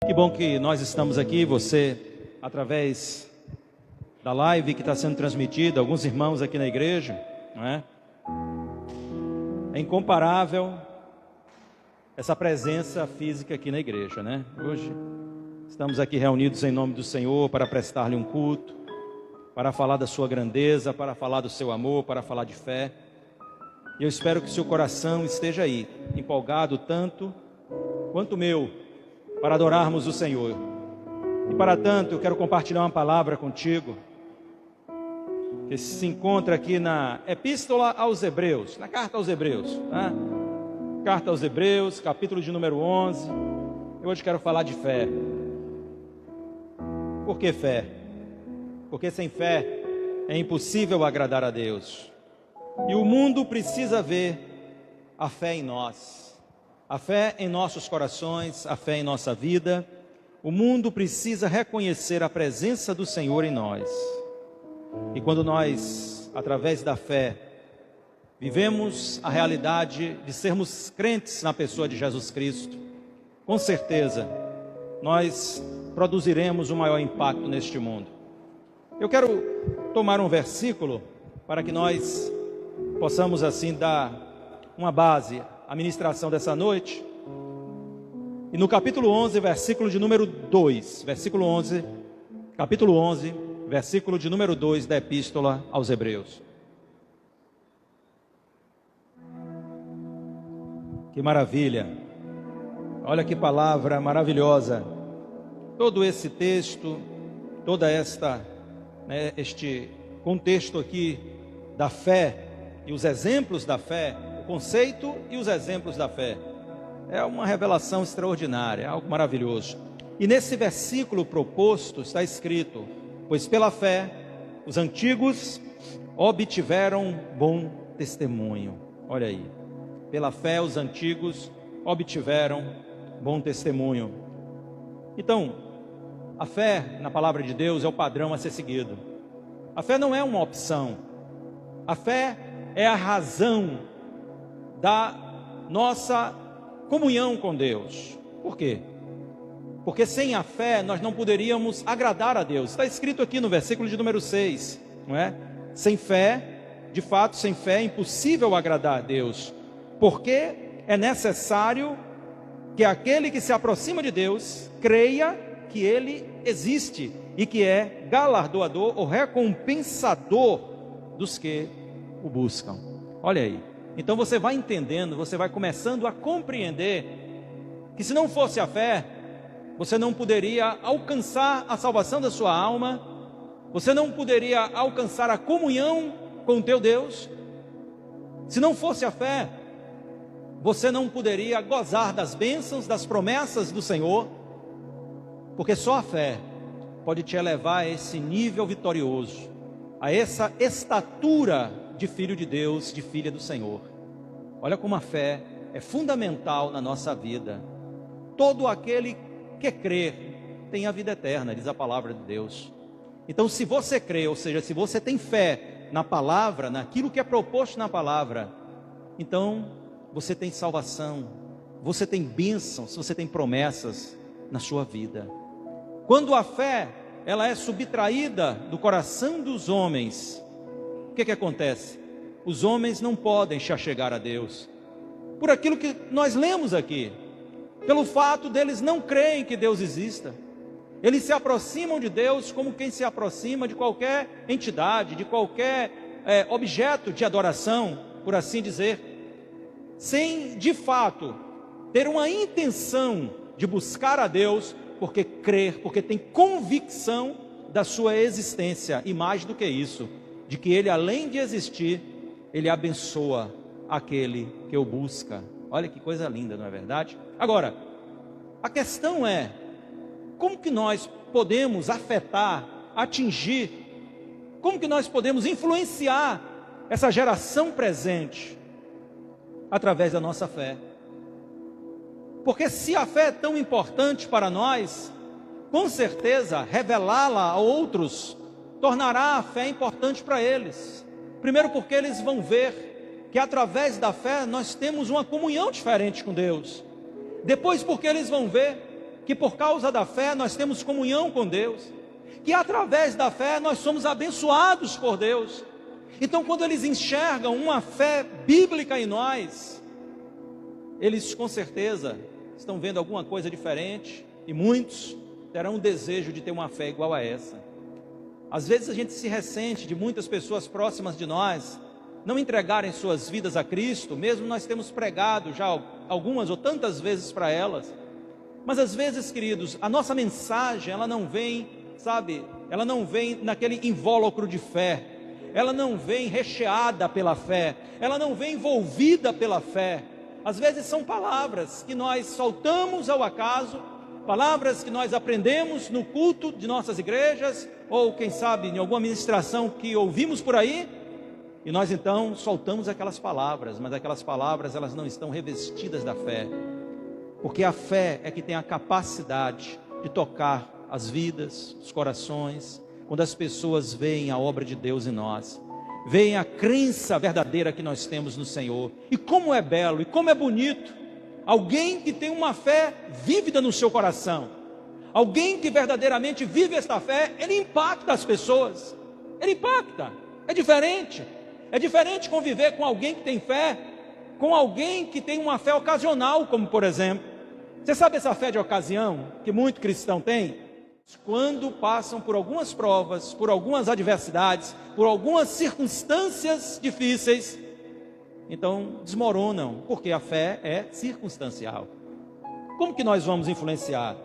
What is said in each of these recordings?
Que bom que nós estamos aqui, você, através da live que está sendo transmitida, alguns irmãos aqui na igreja, não é? É incomparável essa presença física aqui na igreja, né? Hoje estamos aqui reunidos em nome do Senhor para prestar-lhe um culto, para falar da sua grandeza, para falar do seu amor, para falar de fé. E eu espero que seu coração esteja aí, empolgado tanto quanto o meu, para adorarmos o Senhor. E para tanto, eu quero compartilhar uma palavra contigo, que se encontra aqui na Epístola aos Hebreus, na Carta aos Hebreus, tá? Carta aos Hebreus, capítulo de número 11. Eu hoje quero falar de fé. Por que fé? Porque sem fé é impossível agradar a Deus. E o mundo precisa ver a fé em nós. A fé em nossos corações, a fé em nossa vida. O mundo precisa reconhecer a presença do Senhor em nós. E quando nós, através da fé, vivemos a realidade de sermos crentes na pessoa de Jesus Cristo, com certeza, nós produziremos um maior impacto neste mundo. Eu quero tomar um versículo para que nós possamos assim dar uma base à ministração dessa noite. E no capítulo 11, versículo de número 2, capítulo 11, versículo de número 2 da Epístola aos Hebreus. Que maravilha! Olha que palavra maravilhosa! Todo esse texto, toda este contexto aqui da fé e os exemplos da fé, o conceito e os exemplos da fé, é uma revelação extraordinária, algo maravilhoso. E nesse versículo proposto está escrito: pois pela fé os antigos obtiveram bom testemunho. Olha aí, pela fé os antigos obtiveram bom testemunho. Então, a fé na palavra de Deus é o padrão a ser seguido. A fé não é uma opção. A fé é a razão da nossa comunhão com Deus. Por quê? Porque sem a fé nós não poderíamos agradar a Deus. Está escrito aqui no versículo de número 6, não é? Sem fé, de fato, sem fé é impossível agradar a Deus. Porque é necessário que aquele que se aproxima de Deus creia que Ele existe e que é galardoador ou recompensador dos que o buscam. Olha aí. Então você vai entendendo, você vai começando a compreender que se não fosse a fé, você não poderia alcançar a salvação da sua alma, você não poderia alcançar a comunhão com o teu Deus. Se não fosse a fé, você não poderia gozar das bênçãos, das promessas do Senhor, porque só a fé pode te elevar a esse nível vitorioso, a essa estatura de filho de Deus, de filha do Senhor. Olha como a fé é fundamental na nossa vida. Todo aquele que crê tem a vida eterna, diz a palavra de Deus. Então, se você crê, ou seja, se você tem fé na palavra, naquilo que é proposto na palavra, então você tem salvação, você tem bênçãos, você tem promessas na sua vida. Quando a fé ela é subtraída do coração dos homens, o que acontece? Os homens não podem se achegar a Deus, por aquilo que nós lemos aqui, pelo fato deles não crerem que Deus exista. Eles se aproximam de Deus como quem se aproxima de qualquer entidade, de qualquer objeto de adoração, por assim dizer, sem de fato ter uma intenção de buscar a Deus, porque crer, porque tem convicção da sua existência, e mais do que isso, de que Ele, além de existir, Ele abençoa aquele que o busca. Olha que coisa linda, não é verdade? Agora, a questão é, como que nós podemos afetar, atingir, como que nós podemos influenciar essa geração presente? Através da nossa fé. Porque se a fé é tão importante para nós, com certeza revelá-la a outros tornará a fé importante para eles. Primeiro porque eles vão ver que através da fé nós temos uma comunhão diferente com Deus. Depois porque eles vão ver que por causa da fé nós temos comunhão com Deus, que através da fé nós somos abençoados por Deus. Então, quando eles enxergam uma fé bíblica em nós, eles com certeza estão vendo alguma coisa diferente, e muitos terão o desejo de ter uma fé igual a essa. Às vezes a gente se ressente de muitas pessoas próximas de nós não entregarem suas vidas a Cristo, mesmo nós temos pregado já algumas ou tantas vezes para elas. Mas às vezes, queridos, a nossa mensagem, ela não vem, sabe, ela não vem naquele invólucro de fé, ela não vem recheada pela fé, ela não vem envolvida pela fé. Às vezes são palavras que nós soltamos ao acaso, palavras que nós aprendemos no culto de nossas igrejas, ou quem sabe em alguma ministração que ouvimos por aí, e nós então soltamos aquelas palavras, mas aquelas palavras elas não estão revestidas da fé, porque a fé é que tem a capacidade de tocar as vidas, os corações, quando as pessoas veem a obra de Deus em nós, veem a crença verdadeira que nós temos no Senhor. E como é belo, e como é bonito, alguém que tem uma fé vívida no seu coração, alguém que verdadeiramente vive esta fé, ele impacta as pessoas, ele impacta, é diferente conviver com alguém que tem fé, com alguém que tem uma fé ocasional, como por exemplo, você sabe essa fé de ocasião, que muito cristão tem? Quando passam por algumas provas, por algumas adversidades, por algumas circunstâncias difíceis, então desmoronam, porque a fé é circunstancial. Como que nós vamos influenciar?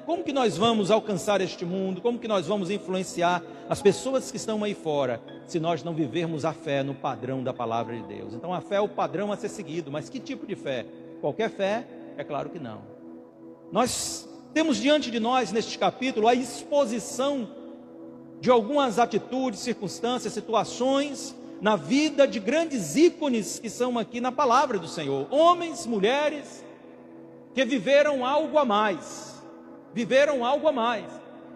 Como que nós vamos alcançar este mundo? Como que nós vamos influenciar as pessoas que estão aí fora, se nós não vivermos a fé no padrão da palavra de Deus? Então a fé é o padrão a ser seguido, mas que tipo de fé? Qualquer fé? É claro que não. Nós temos diante de nós, neste capítulo, a exposição de algumas atitudes, circunstâncias, situações na vida de grandes ícones que são aqui na palavra do Senhor. Homens, mulheres, que viveram algo a mais. Viveram algo a mais.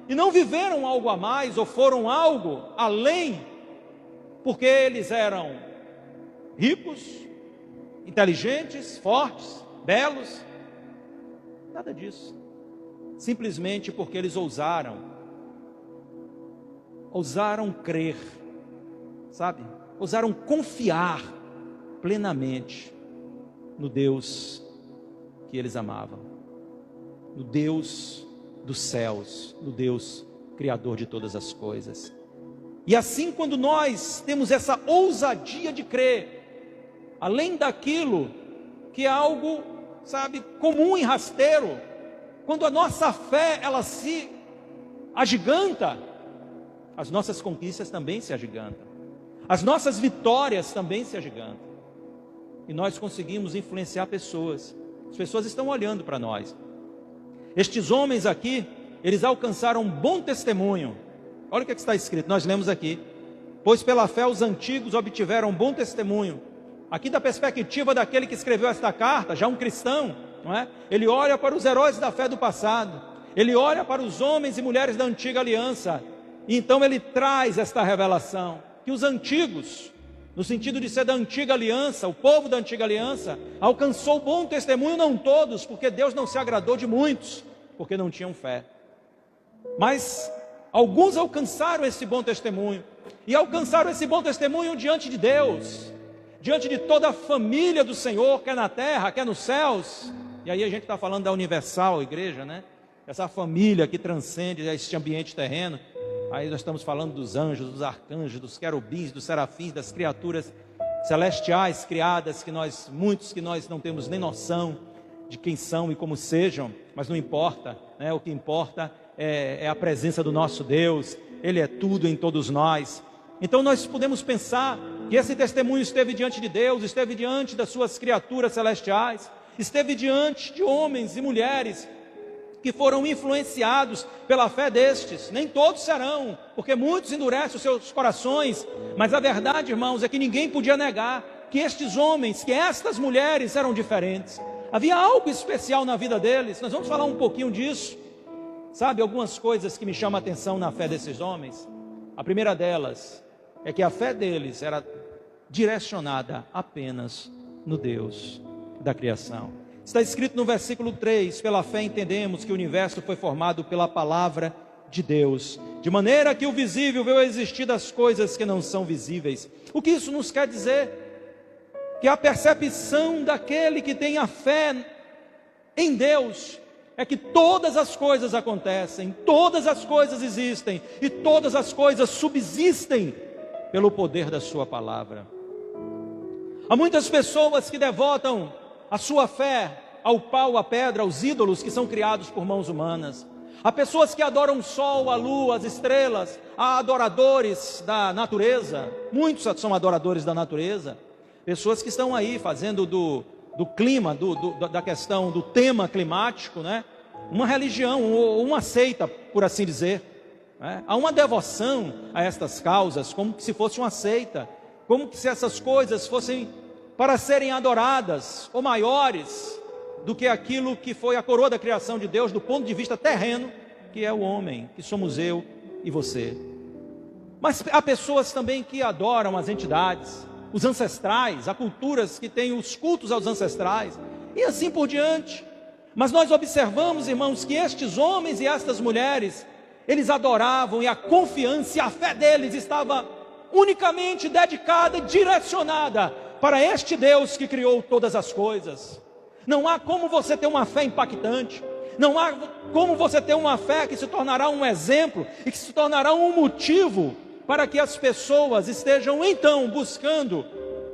E não viveram algo a mais ou foram algo além, porque eles eram ricos, inteligentes, fortes, belos. Nada disso. Simplesmente porque eles ousaram crer, sabe? Ousaram confiar plenamente no Deus que eles amavam, no Deus dos céus, no Deus criador de todas as coisas. E assim, quando nós temos essa ousadia de crer, além daquilo que é algo, sabe, comum e rasteiro, quando a nossa fé, ela se agiganta, as nossas conquistas também se agigantam, as nossas vitórias também se agigantam, e nós conseguimos influenciar pessoas, as pessoas estão olhando para nós. Estes homens aqui, eles alcançaram um bom testemunho. Olha o que está escrito, nós lemos aqui: pois pela fé os antigos obtiveram um bom testemunho. Aqui da perspectiva daquele que escreveu esta carta, já um cristão, não é? Ele olha para os heróis da fé do passado, ele olha para os homens e mulheres da antiga aliança, e então ele traz esta revelação, que os antigos, no sentido de ser da antiga aliança, o povo da antiga aliança, alcançou bom testemunho, não todos, porque Deus não se agradou de muitos, porque não tinham fé, mas alguns alcançaram esse bom testemunho, e alcançaram esse bom testemunho diante de Deus, diante de toda a família do Senhor, quer na terra, quer nos céus. E aí a gente está falando da universal igreja, né? Essa família que transcende este ambiente terreno. Aí nós estamos falando dos anjos, dos arcanjos, dos querubins, dos serafins, das criaturas celestiais criadas, muitos que nós não temos nem noção de quem são e como sejam, mas não importa, né? O que importa é a presença do nosso Deus. Ele é tudo em todos nós. Então nós podemos pensar que esse testemunho esteve diante de Deus, esteve diante das suas criaturas celestiais, esteve diante de homens e mulheres que foram influenciados pela fé destes. Nem todos serão, porque muitos endurecem os seus corações, mas a verdade, irmãos, é que ninguém podia negar que estes homens, que estas mulheres eram diferentes. Havia algo especial na vida deles. Nós vamos falar um pouquinho disso. Sabe, algumas coisas que me chamam a atenção na fé desses homens. A primeira delas é que a fé deles era direcionada apenas no Deus da criação. Está escrito no versículo 3, pela fé entendemos que o universo foi formado pela palavra de Deus, de maneira que o visível veio a existir das coisas que não são visíveis. O que isso nos quer dizer? Que a percepção daquele que tem a fé em Deus é que todas as coisas acontecem, todas as coisas existem e todas as coisas subsistem pelo poder da sua palavra. Há muitas pessoas que devotam a sua fé ao pau, à pedra, aos ídolos que são criados por mãos humanas. Há pessoas que adoram o sol, a lua, as estrelas. Há adoradores da natureza. Muitos são adoradores da natureza. Pessoas que estão aí fazendo do clima, da questão do tema climático, né, uma religião, ou uma seita, por assim dizer. Né? Há uma devoção a estas causas, como se fosse uma seita. Como se essas coisas fossem para serem adoradas, ou maiores do que aquilo que foi a coroa da criação de Deus, do ponto de vista terreno, que é o homem, que somos eu e você. Mas há pessoas também que adoram as entidades, os ancestrais, há culturas que têm os cultos aos ancestrais, e assim por diante. Mas nós observamos, irmãos, que estes homens e estas mulheres, eles adoravam, e a confiança e a fé deles estava unicamente dedicada e direcionada para este Deus que criou todas as coisas. Não há como você ter uma fé impactante, não há como você ter uma fé que se tornará um exemplo e que se tornará um motivo para que as pessoas estejam então buscando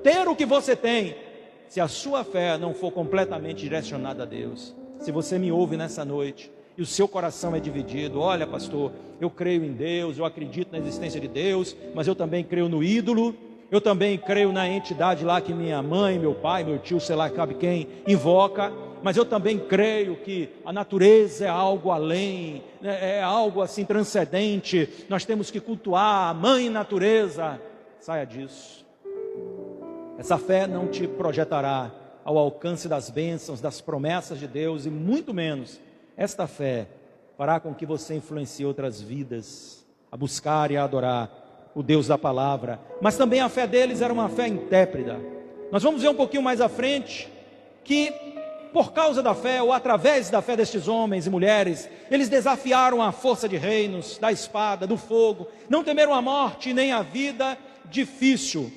ter o que você tem, se a sua fé não for completamente direcionada a Deus. Se você me ouve nessa noite e o seu coração é dividido, olha pastor, eu creio em Deus, eu acredito na existência de Deus, mas eu também creio no ídolo, eu também creio na entidade lá que minha mãe, meu pai, meu tio, sei lá, cabe quem, invoca, mas eu também creio que a natureza é algo além, é algo assim transcendente, nós temos que cultuar a mãe natureza. Saia disso. Essa fé não te projetará ao alcance das bênçãos, das promessas de Deus, e muito menos esta fé fará com que você influencie outras vidas a buscar e a adorar o Deus da palavra. Mas também a fé deles era uma fé intrépida. Nós vamos ver um pouquinho mais à frente que, por causa da fé, ou através da fé destes homens e mulheres, eles desafiaram a força de reinos, da espada, do fogo, não temeram a morte nem a vida difícil,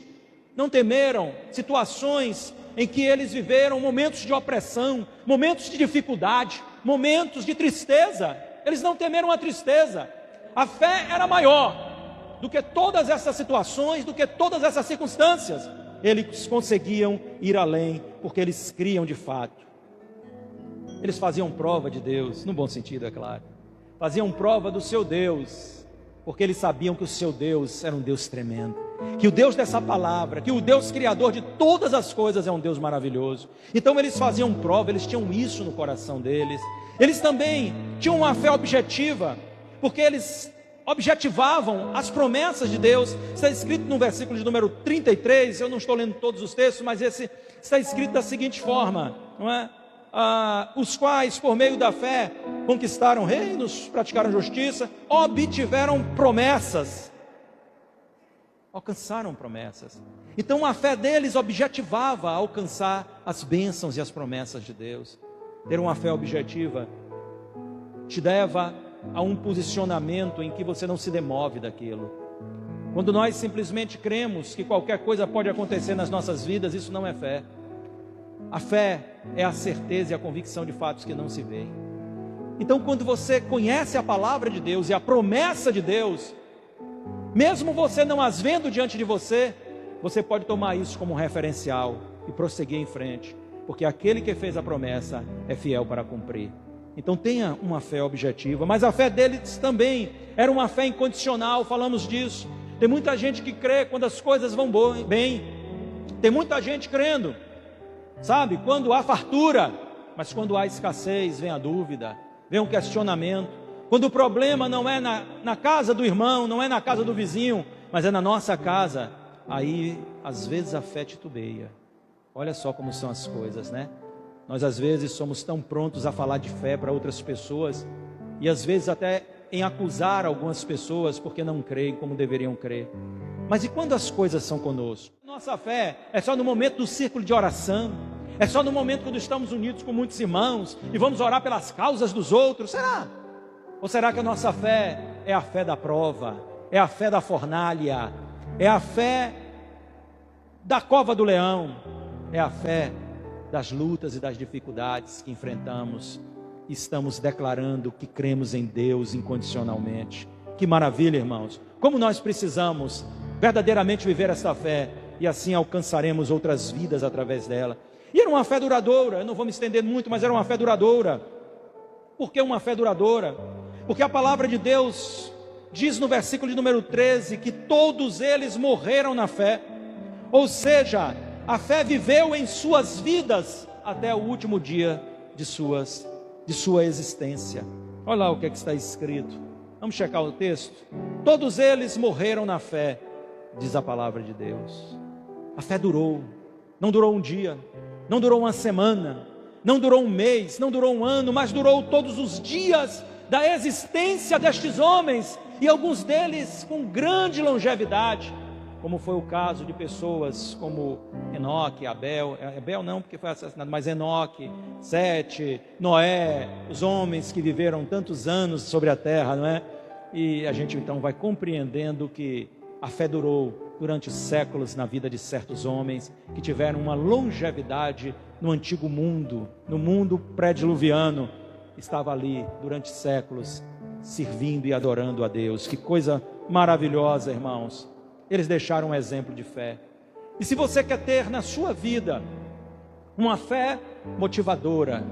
não temeram situações em que eles viveram momentos de opressão, momentos de dificuldade, momentos de tristeza. Eles não temeram a tristeza. A fé era maior do que todas essas situações, do que todas essas circunstâncias. Eles conseguiam ir além, porque eles criam de fato. Eles faziam prova de Deus, no bom sentido, é claro. Faziam prova do seu Deus, porque eles sabiam que o seu Deus era um Deus tremendo, que o Deus dessa palavra, que o Deus criador de todas as coisas é um Deus maravilhoso. Então eles faziam prova, eles tinham isso no coração deles. Eles também tinham uma fé objetiva, porque eles objetivavam as promessas de Deus. Está escrito no versículo de número 33, eu não estou lendo todos os textos, mas esse está escrito da seguinte forma, não é? Os quais por meio da fé conquistaram reinos, praticaram justiça, obtiveram promessas, alcançaram promessas. Então a fé deles objetivava alcançar as bênçãos e as promessas de Deus. Ter uma fé objetiva te leva a um posicionamento em que você não se demove daquilo. Quando nós simplesmente cremos que qualquer coisa pode acontecer nas nossas vidas, isso não é fé. A fé é a certeza e a convicção de fatos que não se veem. Então quando você conhece a palavra de Deus e a promessa de Deus, mesmo você não as vendo diante de você, você pode tomar isso como um referencial e prosseguir em frente, porque aquele que fez a promessa é fiel para cumprir. Então tenha uma fé objetiva, mas a fé deles também era uma fé incondicional, falamos disso. Tem muita gente que crê quando as coisas vão bem, tem muita gente crendo, sabe, quando há fartura, mas quando há escassez, vem a dúvida, vem um questionamento. Quando o problema não é na casa do irmão, não é na casa do vizinho, mas é na nossa casa, aí às vezes a fé titubeia. Olha só como são as coisas, né? Nós às vezes somos tão prontos a falar de fé para outras pessoas, e às vezes até em acusar algumas pessoas porque não creem como deveriam crer. Mas e quando as coisas são conosco? Nossa fé é só no momento do círculo de oração, É só no momento quando estamos unidos com muitos irmãos e vamos orar pelas causas dos outros? Será? Ou será que a nossa fé é a fé da prova, é a fé da fornalha, é a fé da cova do leão, é a fé das lutas e das dificuldades que enfrentamos? Estamos declarando que cremos em Deus incondicionalmente. Que maravilha, irmãos! Como nós precisamos verdadeiramente viver essa fé, e assim alcançaremos outras vidas através dela. E era uma fé duradoura. Eu não vou me estender muito, mas era uma fé duradoura. Por que uma fé duradoura? Porque a palavra de Deus diz no versículo de número 13 que todos eles morreram na fé. Ou seja, a fé viveu em suas vidas até o último dia de sua existência. Olha lá o que está escrito. Vamos checar o texto. Todos eles morreram na fé, diz a palavra de Deus. A fé durou. Não durou um dia, não durou uma semana, não durou um mês, não durou um ano, mas durou todos os dias da existência destes homens, e alguns deles com grande longevidade, como foi o caso de pessoas como Enoque, Abel não, porque foi assassinado, mas Enoque, Sete, Noé, os homens que viveram tantos anos sobre a terra, não é? E a gente então vai compreendendo que a fé durou durante séculos na vida de certos homens que tiveram uma longevidade no antigo mundo, no mundo pré-diluviano, estava ali durante séculos servindo e adorando a Deus. Que coisa maravilhosa, irmãos. Eles deixaram um exemplo de fé. E se você quer ter na sua vida uma fé motivadora,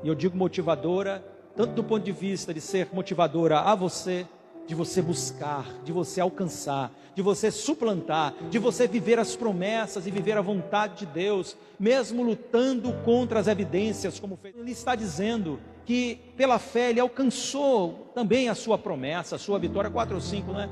e eu digo motivadora tanto do ponto de vista de ser motivadora a você, de você buscar, de você alcançar, de você suplantar, de você viver as promessas e viver a vontade de Deus, mesmo lutando contra as evidências, como fez. Ele está dizendo que pela fé ele alcançou também a sua promessa, a sua vitória. 4 ou 5, não é?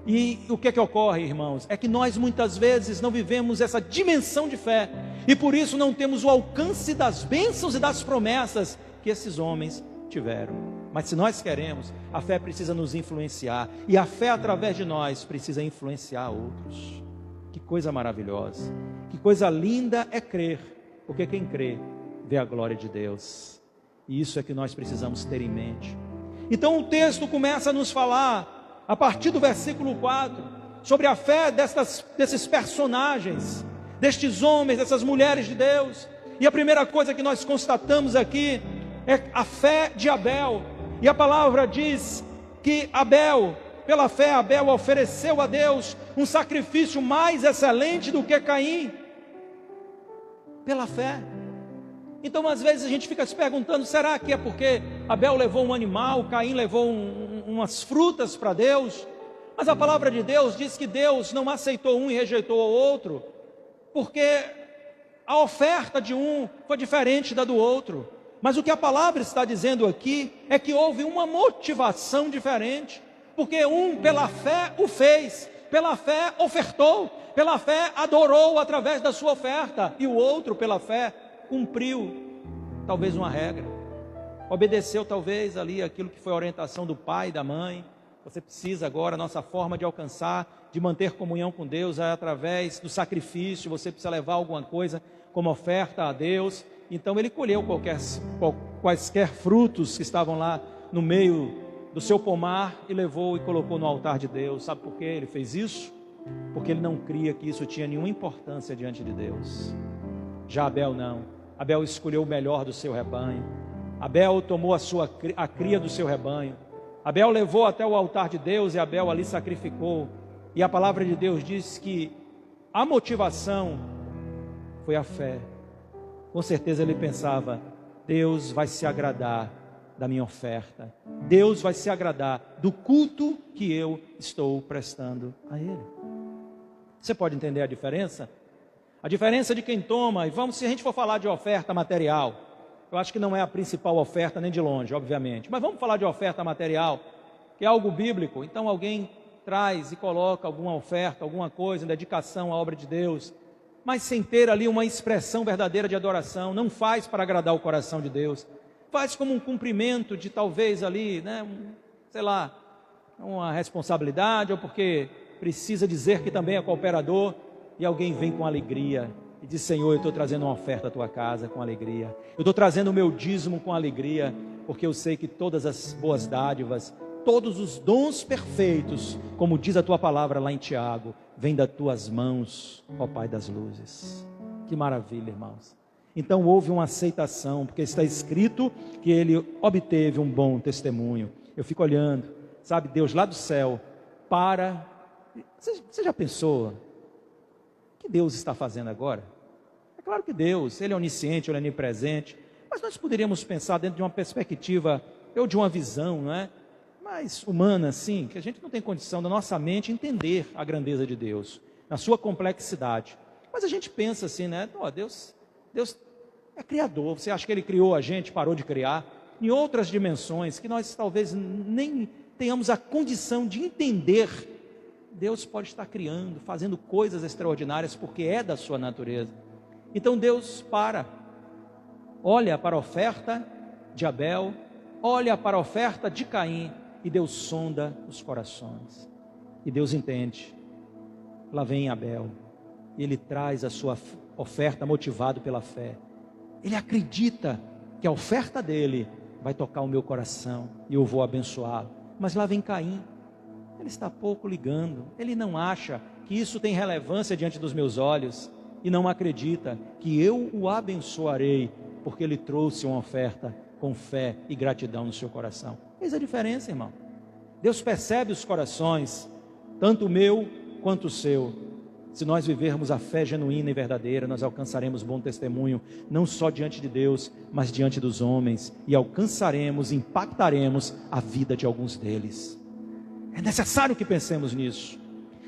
E o que ocorre, irmãos? É que nós muitas vezes não vivemos essa dimensão de fé, e por isso não temos o alcance das bênçãos e das promessas que esses homens tiveram. Mas se nós queremos, a fé precisa nos influenciar, e a fé através de nós precisa influenciar outros. Que coisa maravilhosa, que coisa linda é crer, porque quem crê vê a glória de Deus, e isso é que nós precisamos ter em mente. Então o texto começa a nos falar, a partir do versículo 4, sobre a fé desses personagens, destes homens, dessas mulheres de Deus. E a primeira coisa que nós constatamos aqui é a fé de Abel. E a palavra diz que Abel, pela fé, Abel ofereceu a Deus um sacrifício mais excelente do que Caim. Pela fé. Então às vezes a gente fica se perguntando, será que é porque Abel levou um animal, Caim levou umas frutas para Deus? Mas a palavra de Deus diz que Deus não aceitou um e rejeitou o outro, porque a oferta de um foi diferente da do outro. Mas o que a palavra está dizendo aqui é que houve uma motivação diferente, porque um pela fé o fez, pela fé ofertou, pela fé adorou através da sua oferta, e o outro pela fé cumpriu talvez uma regra, obedeceu talvez ali aquilo que foi a orientação do pai e da mãe. Você precisa agora, a nossa forma de alcançar, de manter comunhão com Deus é através do sacrifício. Você precisa levar alguma coisa como oferta a Deus. Então ele colheu quaisquer frutos que estavam lá no meio do seu pomar e levou e colocou no altar de Deus. Sabe por que ele fez isso? Porque ele não cria que isso tinha nenhuma importância diante de Deus. Já Abel não. Abel escolheu o melhor do seu rebanho. Abel tomou a cria do seu rebanho. Abel levou até o altar de Deus e Abel ali sacrificou. E a palavra de Deus diz que a motivação foi a fé. Com certeza ele pensava, Deus vai se agradar da minha oferta. Deus vai se agradar do culto que eu estou prestando a Ele. Você pode entender a diferença? A diferença de quem toma, e se a gente for falar de oferta material, eu acho que não é a principal oferta nem de longe, obviamente, mas vamos falar de oferta material, que é algo bíblico. Então alguém traz e coloca alguma oferta, alguma coisa em dedicação à obra de Deus, mas sem ter ali uma expressão verdadeira de adoração, não faz para agradar o coração de Deus, faz como um cumprimento de talvez ali, uma responsabilidade, ou porque precisa dizer que também é cooperador, e alguém vem com alegria e diz: Senhor, eu estou trazendo uma oferta à tua casa com alegria, eu estou trazendo o meu dízimo com alegria, porque eu sei que todas as boas dádivas, todos os dons perfeitos, como diz a tua palavra lá em Tiago, vêm das tuas mãos, ó Pai das luzes. Que maravilha, irmãos. Então houve uma aceitação, porque está escrito que ele obteve um bom testemunho. Eu fico olhando, sabe, Deus lá do céu, para... Você já pensou? O que Deus está fazendo agora? É claro que Deus, Ele é onisciente, Ele é onipresente, mas nós poderíamos pensar dentro de uma perspectiva, ou de uma visão, não é? Mais humana, assim, que a gente não tem condição da nossa mente entender a grandeza de Deus, na sua complexidade. Mas a gente pensa assim, né? Oh, Deus é criador. Você acha que Ele criou a gente, parou de criar? Em outras dimensões que nós talvez nem tenhamos a condição de entender, Deus pode estar criando, fazendo coisas extraordinárias, porque é da sua natureza. Então Deus olha para a oferta de Abel, olha para a oferta de Caim, e Deus sonda os corações. E Deus entende. Lá vem Abel, ele traz a sua oferta motivado pela fé. Ele acredita que a oferta dele vai tocar o meu coração e eu vou abençoá-lo. Mas lá vem Caim, ele está pouco ligando, ele não acha que isso tem relevância diante dos meus olhos e não acredita que eu o abençoarei, porque ele trouxe uma oferta com fé e gratidão no seu coração. Eis a diferença, irmão. Deus percebe os corações, tanto o meu quanto o seu. Se nós vivermos a fé genuína e verdadeira, nós alcançaremos bom testemunho, não só diante de Deus, mas diante dos homens, e alcançaremos, impactaremos a vida de alguns deles. É necessário que pensemos nisso.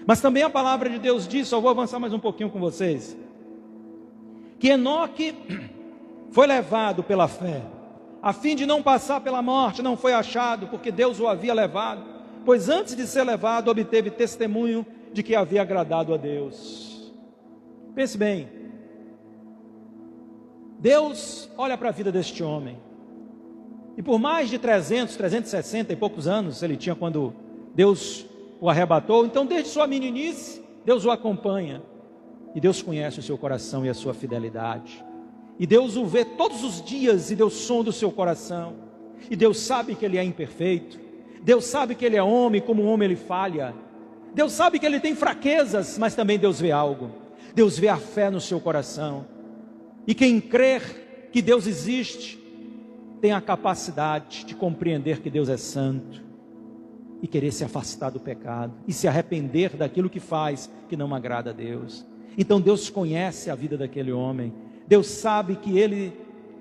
Mas também a palavra de Deus diz, só vou avançar mais um pouquinho com vocês, que Enoque foi levado pela fé, a fim de não passar pela morte, não foi achado, porque Deus o havia levado, pois antes de ser levado, obteve testemunho de que havia agradado a Deus. Pense bem, Deus olha para a vida deste homem, e por mais de 360 e poucos anos ele tinha quando Deus o arrebatou, então desde sua meninice, Deus o acompanha, e Deus conhece o seu coração e a sua fidelidade, e Deus o vê todos os dias, e Deus sonda o seu coração, e Deus sabe que ele é imperfeito, Deus sabe que ele é homem, como homem ele falha, Deus sabe que ele tem fraquezas, mas também Deus vê algo, Deus vê a fé no seu coração, e quem crer que Deus existe, tem a capacidade de compreender que Deus é santo, e querer se afastar do pecado, e se arrepender daquilo que faz, que não agrada a Deus. Então Deus conhece a vida daquele homem, Deus sabe que ele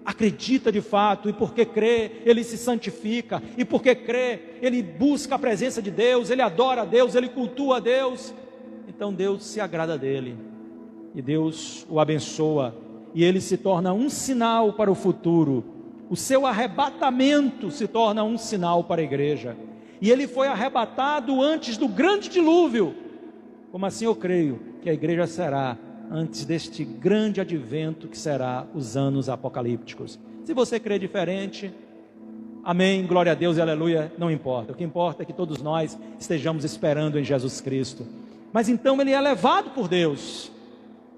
acredita de fato, e porque crê, ele se santifica, e porque crê, ele busca a presença de Deus, ele adora a Deus, ele cultua a Deus, então Deus se agrada dele, e Deus o abençoa, e ele se torna um sinal para o futuro, o seu arrebatamento se torna um sinal para a igreja, e ele foi arrebatado antes do grande dilúvio, como assim eu creio que a igreja será antes deste grande advento que será os anos apocalípticos. Se você crê diferente, amém, glória a Deus e aleluia, não importa. O que importa é que todos nós estejamos esperando em Jesus Cristo. Mas então ele é levado por Deus,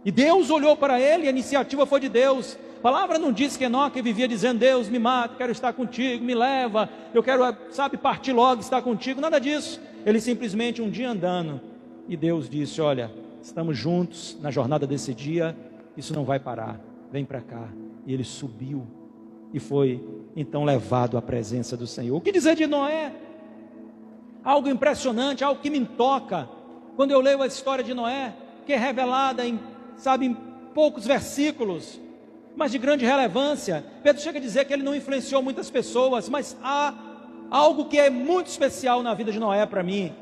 e Deus olhou para ele, a iniciativa foi de Deus. A palavra não diz que Enoque vivia dizendo: Deus me mata, quero estar contigo, me leva, eu quero, partir logo, estar contigo, nada disso. Ele simplesmente um dia andando, e Deus disse: olha, estamos juntos na jornada desse dia, isso não vai parar, vem para cá. E ele subiu, e foi então levado à presença do Senhor. O que dizer de Noé? Algo impressionante, algo que me toca, quando eu leio a história de Noé, que é revelada em poucos versículos, mas de grande relevância. Pedro chega a dizer que ele não influenciou muitas pessoas, mas há algo que é muito especial na vida de Noé para mim,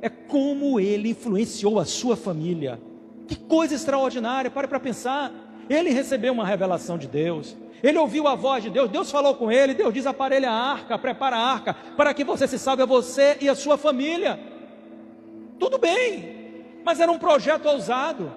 é como ele influenciou a sua família. Que coisa extraordinária, pare para pensar. Ele recebeu uma revelação de Deus, ele ouviu a voz de Deus, Deus falou com ele, Deus diz: aparelha a arca, prepara a arca, para que você se salve, a você e a sua família. Tudo bem, mas era um projeto ousado,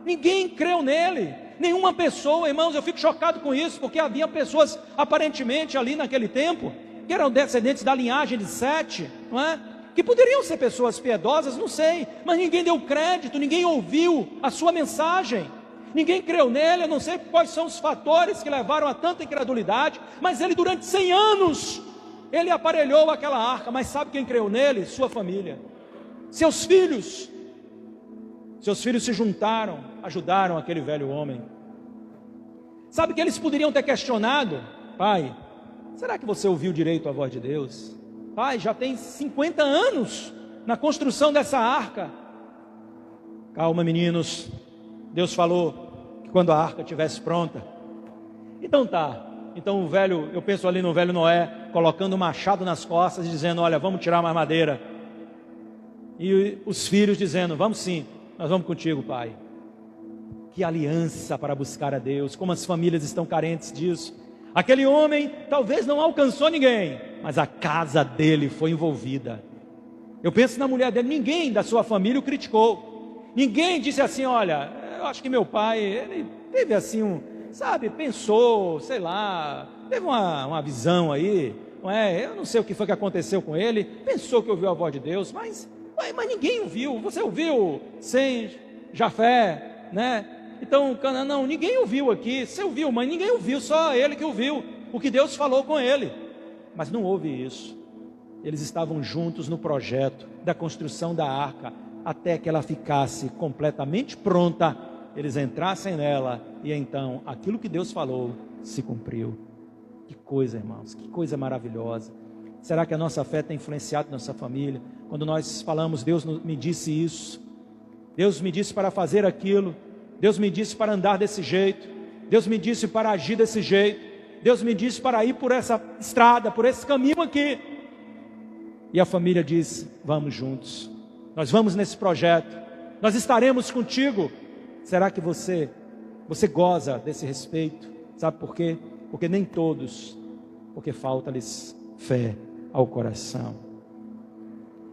ninguém creu nele, nenhuma pessoa, irmãos, eu fico chocado com isso, porque havia pessoas aparentemente ali naquele tempo, que eram descendentes da linhagem de Sete, não é? Que poderiam ser pessoas piedosas, não sei, mas ninguém deu crédito, ninguém ouviu a sua mensagem. ninguém creu nele. Eu não sei quais são os fatores que levaram a tanta incredulidade, mas ele durante 100 anos, ele aparelhou aquela arca. Mas sabe quem creu nele? Sua família, seus filhos. Seus filhos se juntaram, ajudaram aquele velho homem. Sabe que eles poderiam ter questionado: pai, será que você ouviu direito a voz de Deus? Pai, já tem 50 anos na construção dessa arca. Calma, meninos, Deus falou que quando a arca estivesse pronta. Então tá, então o velho, eu penso ali no velho Noé, colocando o machado nas costas e dizendo: olha, vamos tirar mais madeira. E os filhos dizendo: vamos sim, nós vamos contigo, pai. Que aliança para buscar a Deus, como as famílias estão carentes disso. Aquele homem talvez não alcançou ninguém, mas a casa dele foi envolvida. Eu penso na mulher dele, ninguém da sua família o criticou. Ninguém disse assim: olha, eu acho que meu pai, ele teve assim pensou, sei lá, teve uma visão aí, não é? Eu não sei o que foi que aconteceu com ele, pensou que ouviu a voz de Deus, mas ninguém ouviu. Você ouviu Sem, Jafé, né? Então, não, ninguém ouviu aqui. Você ouviu, mas ninguém ouviu, só ele que ouviu o que Deus falou com ele. Mas não houve isso. Eles estavam juntos no projeto da construção da arca, até que ela ficasse completamente pronta, eles entrassem nela, e então aquilo que Deus falou se cumpriu. Que coisa, irmãos, que coisa maravilhosa. Será que a nossa fé tem influenciado nossa família? Quando nós falamos: Deus me disse isso, Deus me disse para fazer aquilo, Deus me disse para andar desse jeito, Deus me disse para agir desse jeito, Deus me disse para ir por essa estrada, por esse caminho aqui. E a família diz: vamos juntos, nós vamos nesse projeto, nós estaremos contigo. Será que você goza desse respeito? Sabe por quê? Porque nem todos, porque falta-lhes fé ao coração.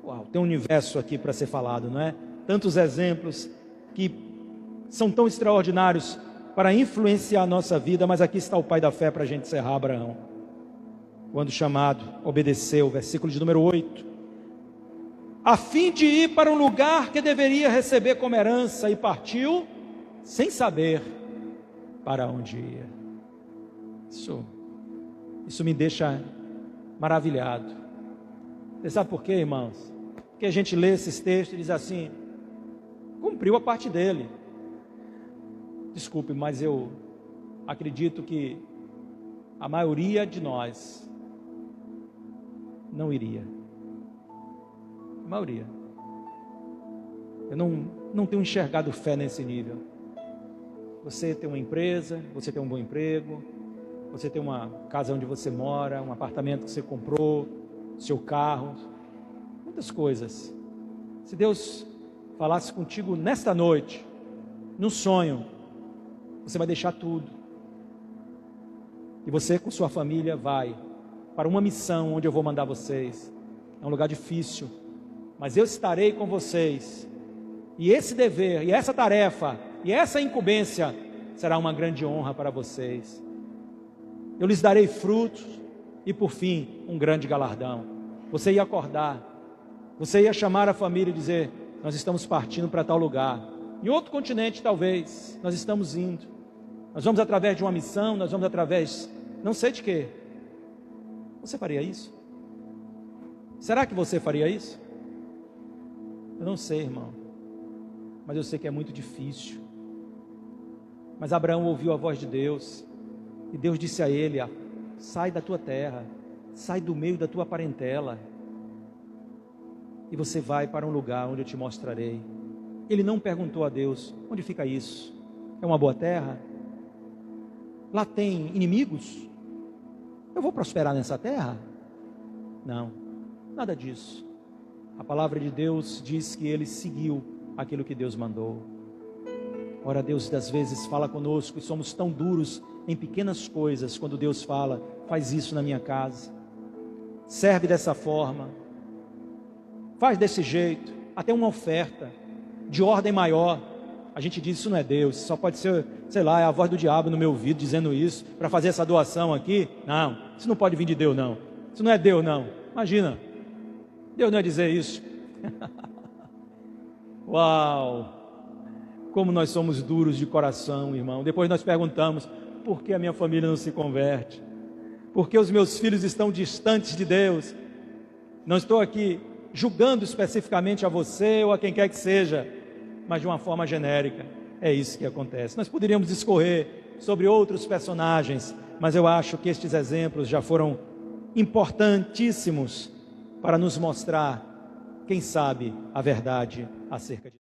Uau, tem um universo aqui para ser falado, não é? Tantos exemplos que são tão extraordinários para influenciar a nossa vida, mas aqui está o pai da fé para a gente encerrar. Abraão, quando chamado, obedeceu. Versículo de número 8. A fim de ir para um lugar que deveria receber como herança, e partiu sem saber para onde ia. Isso me deixa maravilhado. Você sabe por quê, irmãos? Porque a gente lê esses textos e diz assim: cumpriu a parte dele. Desculpe, mas eu acredito que a maioria de nós não iria. A maioria. Eu não tenho enxergado fé nesse nível. Você tem uma empresa, você tem um bom emprego, você tem uma casa onde você mora, um apartamento que você comprou, seu carro, muitas coisas. Se Deus falasse contigo nesta noite, num sonho, você vai deixar tudo. E você com sua família vai para uma missão onde eu vou mandar vocês. É um lugar difícil, mas eu estarei com vocês. E esse dever, e essa tarefa, e essa incumbência será uma grande honra para vocês. Eu lhes darei frutos e, por fim, um grande galardão. Você ia acordar, você ia chamar a família e dizer: nós estamos partindo para tal lugar. Em outro continente, talvez, nós estamos indo. Nós vamos através de uma missão, nós vamos através, não sei de quê. Você faria isso? Será que você faria isso? Eu não sei, irmão, mas eu sei que é muito difícil. Mas Abraão ouviu a voz de Deus, e Deus disse a ele: sai da tua terra, sai do meio da tua parentela, e você vai para um lugar onde eu te mostrarei. Ele não perguntou a Deus: onde fica isso? É uma boa terra? Lá tem inimigos? Eu vou prosperar nessa terra? Não, nada disso. A palavra de Deus diz que ele seguiu aquilo que Deus mandou. Ora, Deus às vezes fala conosco e somos tão duros em pequenas coisas. Quando Deus fala: faz isso na minha casa, serve dessa forma, faz desse jeito, até uma oferta de ordem maior, a gente diz: isso não é Deus, só pode ser, sei lá, é a voz do diabo no meu ouvido dizendo isso, para fazer essa doação aqui. Não, isso não pode vir de Deus, não. Isso não é Deus, não. Imagina, Deus não ia dizer isso. Uau! Como nós somos duros de coração, irmão. Depois nós perguntamos: por que a minha família não se converte? Por que os meus filhos estão distantes de Deus? Não estou aqui julgando especificamente a você ou a quem quer que seja, mas de uma forma genérica. É isso que acontece. Nós poderíamos discorrer sobre outros personagens, mas eu acho que estes exemplos já foram importantíssimos para nos mostrar, quem sabe, a verdade acerca de